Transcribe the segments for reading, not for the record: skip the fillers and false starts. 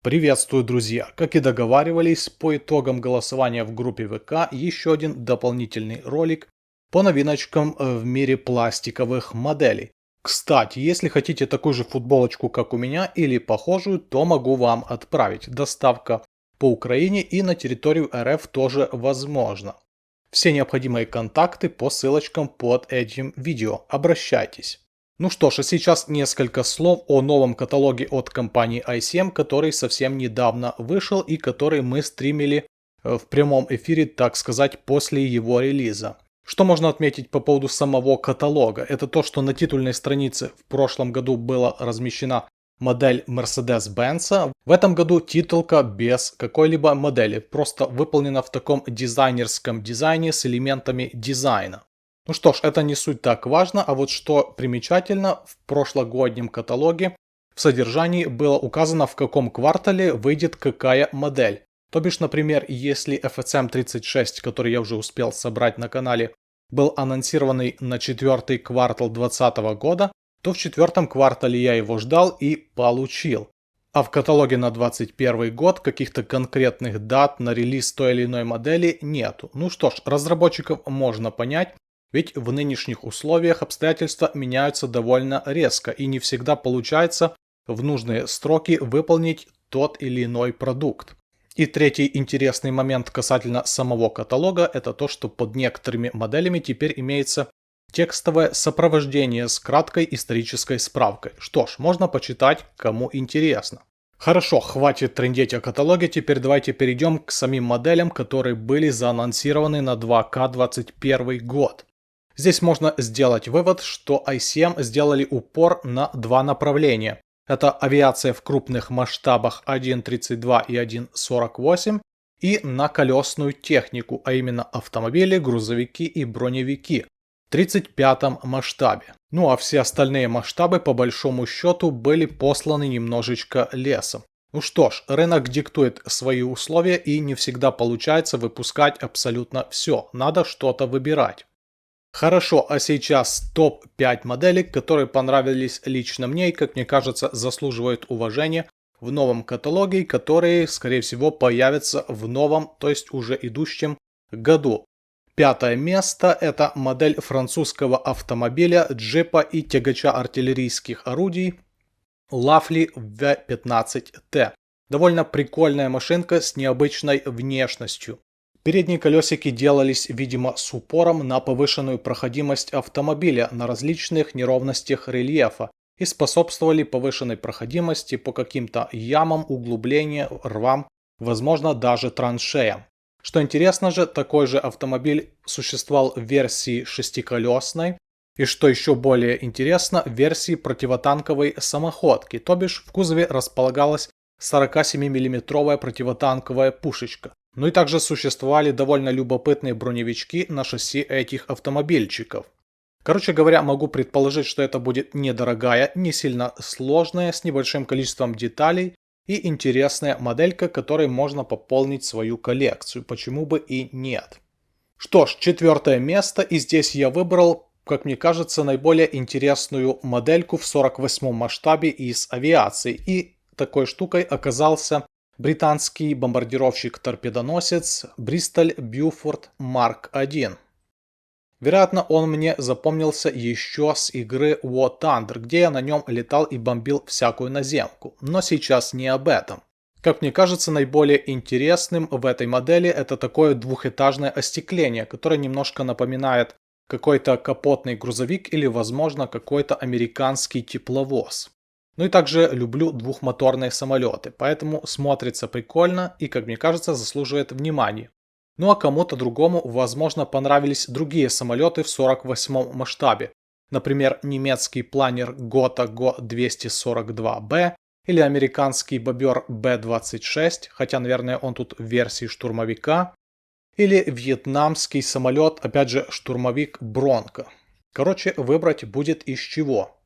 Приветствую, друзья! Как и договаривались, по итогам голосования в группе ВК еще один дополнительный ролик по новиночкам в мире пластиковых моделей. Кстати, если хотите такую же футболочку, как у меня, или похожую, то могу вам отправить. Доставка по Украине и на территорию РФ тоже возможна. Все необходимые контакты по ссылочкам под этим видео. Обращайтесь. Ну что ж, а сейчас несколько слов о новом каталоге от компании ICM, который совсем недавно вышел и который мы стримили в прямом эфире, так сказать, после его релиза. Что можно отметить по поводу самого каталога? Это то, что на титульной странице в прошлом году была размещена модель Mercedes-Benz. В этом году титулка без какой-либо модели, просто выполнена в таком дизайнерском дизайне с элементами дизайна. Ну что ж, это не суть так важно, а вот что примечательно, в прошлогоднем каталоге в содержании было указано, в каком квартале выйдет какая модель. То бишь, например, если FSM 36, который я уже успел собрать на канале, был анонсированный на четвертый квартал 2020 года, то в четвертом квартале я его ждал и получил. А в каталоге на 2021 год каких-то конкретных дат на релиз той или иной модели нету. Ну что ж, разработчиков можно понять. Ведь в нынешних условиях обстоятельства меняются довольно резко и не всегда получается в нужные сроки выполнить тот или иной продукт. И третий интересный момент касательно самого каталога – это то, что под некоторыми моделями теперь имеется текстовое сопровождение с краткой исторической справкой. Что ж, можно почитать, кому интересно. Хорошо, хватит трындеть о каталоге, теперь давайте перейдем к самим моделям, которые были заанонсированы на 2К21 год. Здесь можно сделать вывод, что ICM сделали упор на два направления. Это авиация в крупных масштабах 1.32 и 1.48 и на колесную технику, а именно автомобили, грузовики и броневики в 35 масштабе. Ну а все остальные масштабы по большому счету были посланы немножечко лесом. Ну что ж, рынок диктует свои условия и не всегда получается выпускать абсолютно все, надо что-то выбирать. Хорошо, а сейчас топ-5 моделей, которые понравились лично мне и, как мне кажется, заслуживают уважения в новом каталоге, которые, скорее всего, появятся в новом, то есть уже идущем году. Пятое место – это модель французского автомобиля, джипа и тягача артиллерийских орудий Lafley V15T. Довольно прикольная машинка с необычной внешностью. Передние колесики делались, видимо, с упором на повышенную проходимость автомобиля на различных неровностях рельефа и способствовали повышенной проходимости по каким-то ямам, углублениям, рвам, возможно, даже траншеям. Что интересно же, такой же автомобиль существовал в версии шестиколесной и, что еще более интересно, в версии противотанковой самоходки, то бишь в кузове располагалась 47-мм противотанковая пушечка. Ну и также существовали довольно любопытные броневички на шасси этих автомобильчиков. Короче говоря, могу предположить, что это будет недорогая, не сильно сложная, с небольшим количеством деталей и интересная моделька, которой можно пополнить свою коллекцию, почему бы и нет. Что ж, четвертое место, и здесь я выбрал, как мне кажется, наиболее интересную модельку в 48 масштабе из авиации, и такой штукой оказался британский бомбардировщик-торпедоносец Bristol Beaufort Mark I. Вероятно, он мне запомнился еще с игры War Thunder, где я на нем летал и бомбил всякую наземку. Но сейчас не об этом. Как мне кажется, наиболее интересным в этой модели это такое двухэтажное остекление, которое немножко напоминает какой-то капотный грузовик или, возможно, какой-то американский тепловоз. Ну и также люблю двухмоторные самолеты, поэтому смотрится прикольно и, как мне кажется, заслуживает внимания. Ну а кому-то другому, возможно, понравились другие самолеты в 48 масштабе. Например, немецкий планер Gotha Go-242B или американский бобер B-26, хотя, наверное, он тут в версии штурмовика. Или вьетнамский самолет, опять же, штурмовик Бронко. Короче, выбрать будет из чего.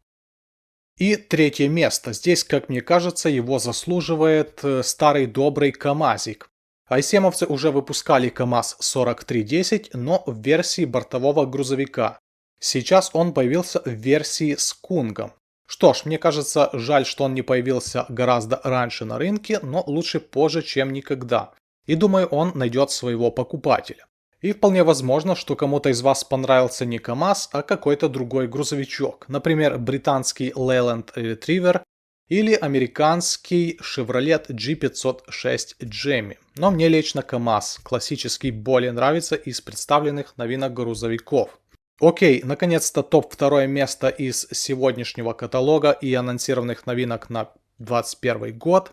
И третье место. Здесь, как мне кажется, его заслуживает старый добрый КАМАЗик. Айсемовцы уже выпускали КАМАЗ-4310, но в версии бортового грузовика. Сейчас он появился в версии с кунгом. Что ж, мне кажется, жаль, что он не появился гораздо раньше на рынке, но лучше позже, чем никогда. И думаю, он найдет своего покупателя. И вполне возможно, что кому-то из вас понравился не КАМАЗ, а какой-то другой грузовичок. Например, британский Leyland Retriever или американский Chevrolet G506 Jamie. Но мне лично КАМАЗ классический более нравится из представленных новинок грузовиков. Окей, наконец-то топ-2 место из сегодняшнего каталога и анонсированных новинок на 2021 год.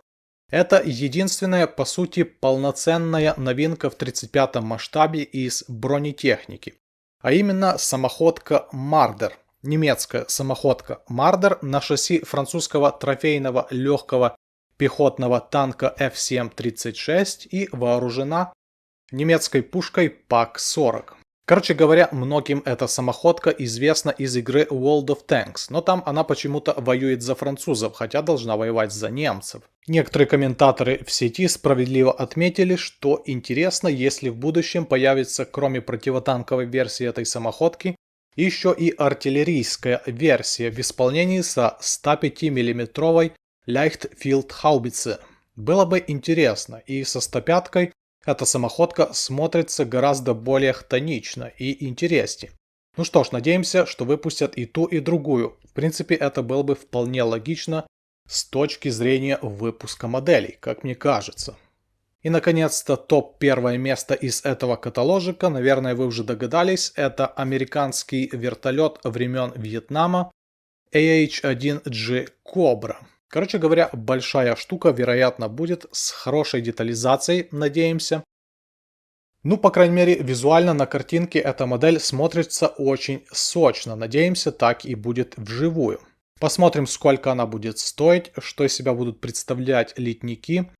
Это единственная, по сути, полноценная новинка в 35-м масштабе из бронетехники. А именно самоходка Marder. Немецкая самоходка Marder на шасси французского трофейного легкого пехотного танка F736 и вооружена немецкой пушкой ПАК-40. Короче говоря, многим эта самоходка известна из игры World of Tanks, но там она почему-то воюет за французов, хотя должна воевать за немцев. Некоторые комментаторы в сети справедливо отметили, что интересно, если в будущем появится, кроме противотанковой версии этой самоходки, еще и артиллерийская версия в исполнении со 105 мм Leichtfeld-хаубице. Было бы интересно, и со 105-кой эта самоходка смотрится гораздо более хтонично и интереснее. Ну что ж, надеемся, что выпустят и ту, и другую. В принципе, это было бы вполне логично с точки зрения выпуска моделей, как мне кажется. И, наконец-то, топ-1 место из этого каталожика, наверное, вы уже догадались, это американский вертолет времен Вьетнама AH-1G Cobra. Короче говоря, большая штука, вероятно, будет с хорошей детализацией, надеемся. Ну, по крайней мере, визуально на картинке эта модель смотрится очень сочно. Надеемся, так и будет вживую. Посмотрим, сколько она будет стоить, что из себя будут представлять литники.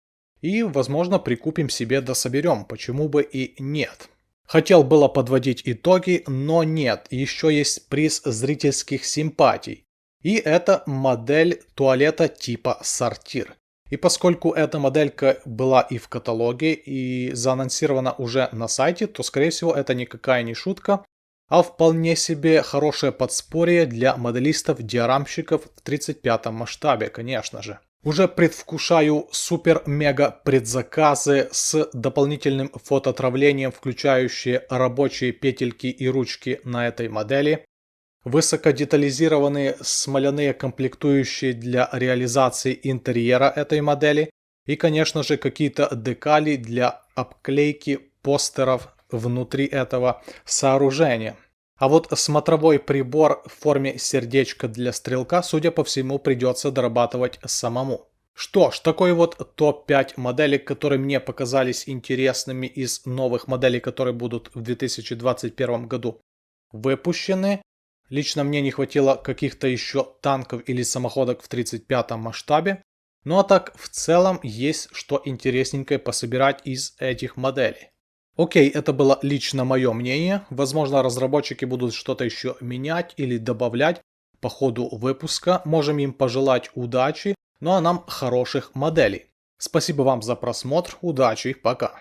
И, возможно, прикупим себе да соберем, почему бы и нет. Хотел было подводить итоги, но нет, еще есть приз зрительских симпатий. И это модель туалета типа сортир. И поскольку эта моделька была и в каталоге, и заанонсирована уже на сайте, то, скорее всего, это никакая не шутка, а вполне себе хорошее подспорье для моделистов-диорамщиков в 35-м масштабе, конечно же. Уже предвкушаю супер-мега предзаказы с дополнительным фототравлением, включающие рабочие петельки и ручки на этой модели, высокодетализированные смоляные комплектующие для реализации интерьера этой модели и, конечно же, какие-то декали для обклейки постеров внутри этого сооружения. А вот смотровой прибор в форме сердечка для стрелка, судя по всему, придется дорабатывать самому. Что ж, такой вот топ-5 моделей, которые мне показались интересными из новых моделей, которые будут в 2021 году выпущены. Лично мне не хватило каких-то еще танков или самоходок в 35-м масштабе. Ну а так, в целом, есть что интересненькое пособирать из этих моделей. Окей, это было лично мое мнение. Возможно, разработчики будут что-то еще менять или добавлять по ходу выпуска. Можем им пожелать удачи, ну а нам хороших моделей. Спасибо вам за просмотр, удачи, пока.